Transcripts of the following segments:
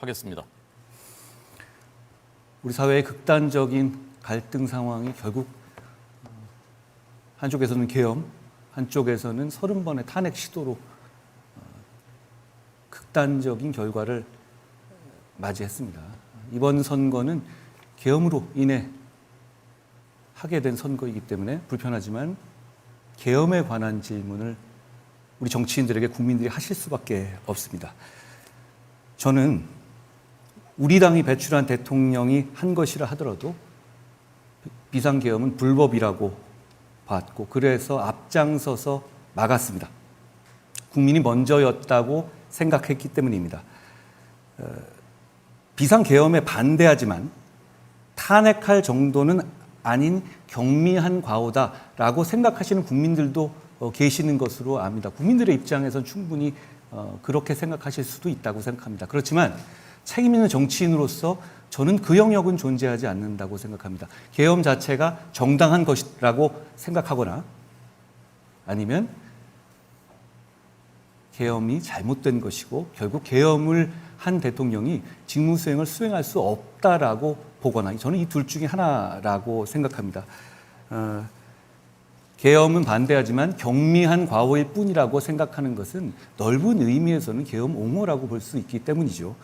하겠습니다. 우리 사회의 극단적인 갈등 상황이 결국 한쪽에서는 계엄, 한쪽에서는 30번의 탄핵 시도로 극단적인 결과를 맞이했습니다. 이번 선거는 계엄으로 인해 하게 된 선거이기 때문에 불편하지만 계엄에 관한 질문을 우리 정치인들에게 국민들이 하실 수밖에 없습니다. 저는 우리 당이 배출한 대통령이 한 것이라 하더라도 비상계엄은 불법이라고 봤고 그래서 앞장서서 막았습니다. 국민이 먼저였다고 생각했기 때문입니다. 비상계엄에 반대하지만 탄핵할 정도는 아닌 경미한 과오다라고 생각하시는 국민들도 계시는 것으로 압니다. 국민들의 입장에선 충분히 그렇게 생각하실 수도 있다고 생각합니다. 그렇지만 책임 있는 정치인으로서 저는 그 영역은 존재하지 않는다고 생각합니다. 계엄 자체가 정당한 것이라고 생각하거나 아니면 계엄이 잘못된 것이고 결국 계엄을 한 대통령이 직무수행을 수행할 수 없다라고 보거나 저는 이 둘 중에 하나라고 생각합니다. 계엄은 반대하지만 경미한 과오일 뿐이라고 생각하는 것은 넓은 의미에서는 계엄 옹호라고 볼 수 있기 때문이죠.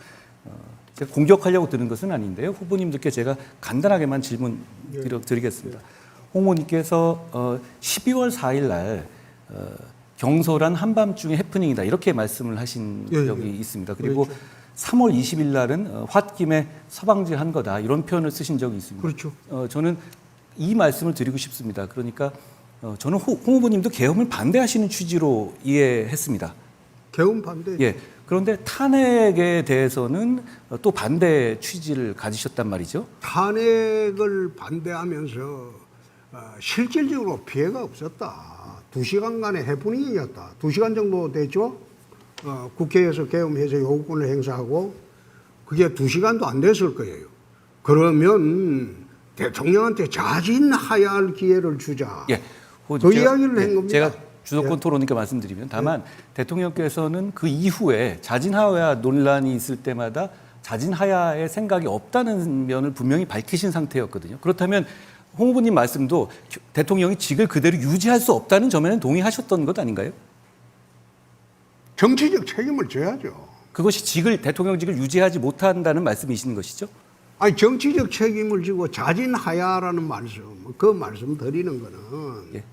제가 공격하려고 드는 것은 아닌데요. 후보님들께 제가 간단하게만 질문 드리겠습니다. 홍 후보님께서 12월 4일 날 경솔한 한밤중의 해프닝이다 이렇게 말씀을 하신 적이 있습니다. 그리고 그렇죠. 3월 20일 날은 홧김에 서방질한 거다 이런 표현을 쓰신 적이 있습니다. 그렇죠. 저는 이 말씀을 드리고 싶습니다. 그러니까 저는 홍 후보님도 계엄을 반대하시는 취지로 이해했습니다. 계엄 반대. 예. 그런데 탄핵에 대해서는 또 반대 취지를 가지셨단 말이죠. 탄핵을 반대하면서 실질적으로 피해가 없었다. 2시간간의 해프닝이었다. 2시간 정도 됐죠. 국회에서 계엄해서 요구권을 행사하고 그게 2시간도 안 됐을 거예요. 그러면 대통령한테 자진하야할 기회를 주자. 예. 그 이야기를 한 겁니다. 제가 주도권 토론이니까 말씀드리면 다만 대통령께서는 그 이후에 자진하야 논란이 있을 때마다 자진하야의 생각이 없다는 면을 분명히 밝히신 상태였거든요. 그렇다면 홍 후보님 말씀도 대통령이 직을 그대로 유지할 수 없다는 점에는 동의하셨던 것 아닌가요? 정치적 책임을 져야죠. 그것이 대통령직을 유지하지 못한다는 말씀이신 것이죠? 아니 정치적 책임을 지고 자진하야라는 말씀, 그 말씀 드리는 거는 예.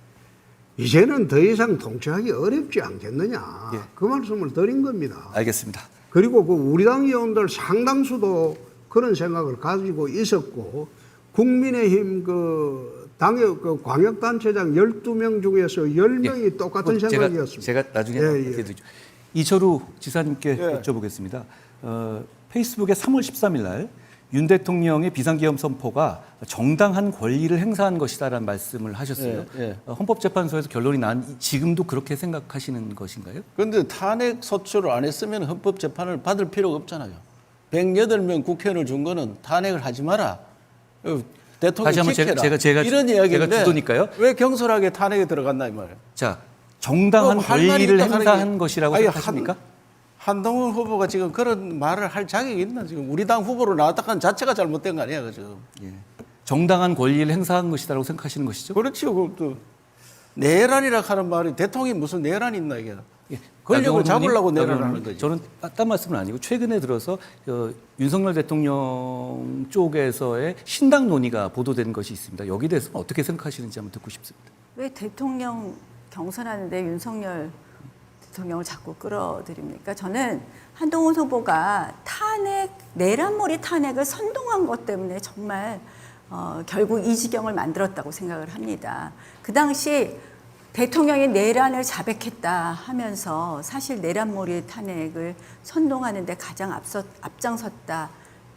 이제는 더 이상 통치하기 어렵지 않겠느냐. 예. 그 말씀을 드린 겁니다. 알겠습니다. 그리고 그 우리 당 의원들 상당수도 그런 생각을 가지고 있었고 국민의힘 그 당의 그 광역단체장 12명 중에서 10명이 예. 똑같은 생각이었습니다. 제가 나중에 예. 이철우 지사님께 여쭤보겠습니다. 페이스북에 3월 13일 날 윤 대통령의 비상계엄 선포가 정당한 권리를 행사한 것이다라는 말씀을 하셨어요. 헌법재판소에서 결론이 난 지금도 그렇게 생각하시는 것인가요? 그런데 탄핵 소추를 안 했으면 헌법재판을 받을 필요가 없잖아요. 108명 국회의원을 준 거는 탄핵을 하지 마라. 대통령 다시 한번 지켜라. 제가 이런 이야기인데 제가 주도니까요. 왜 경솔하게 탄핵에 들어갔나 이 말이에요. 자, 정당한 할 말이 권리를 있다 하는 행사한 것이라고 아니, 생각하십니까? 한동훈 후보가 지금 그런 말을 할 자격이 있나 지금 우리 당 후보로 나왔다는 자체가 잘못된 거 아니야 지금. 예. 정당한 권리를 행사한 것이다라고 생각하시는 것이죠? 그렇죠. 또 내란이라 하는 말이 대통령이 무슨 내란이 있나 이게. 예. 권력을 잡으려고 나경원 내란을 의원님, 하는 거지. 저는 딴 말씀은 아니고 최근에 들어서 윤석열 대통령 쪽에서의 신당 논의가 보도된 것이 있습니다. 여기에 대해서 어떻게 생각하시는지 한번 듣고 싶습니다. 왜 대통령 경선하는데 윤석열 대통령을 자꾸 끌어들입니까? 저는 한동훈 후보가 내란몰이 탄핵을 선동한 것 때문에 정말 결국 이 지경을 만들었다고 생각을 합니다. 그 당시 대통령이 내란을 자백했다 하면서 사실 내란몰이 탄핵을 선동하는 데 가장 앞장섰다.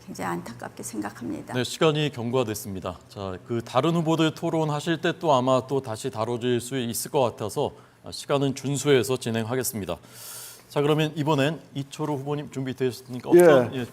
굉장히 안타깝게 생각합니다. 네, 시간이 경과됐습니다. 자, 그 다른 후보들 토론하실 때 또 아마 또 다시 다뤄질 수 있을 것 같아서 시간은 준수해서 진행하겠습니다. 자, 그러면 이번엔 이철우 후보님 준비되셨습니까? 예.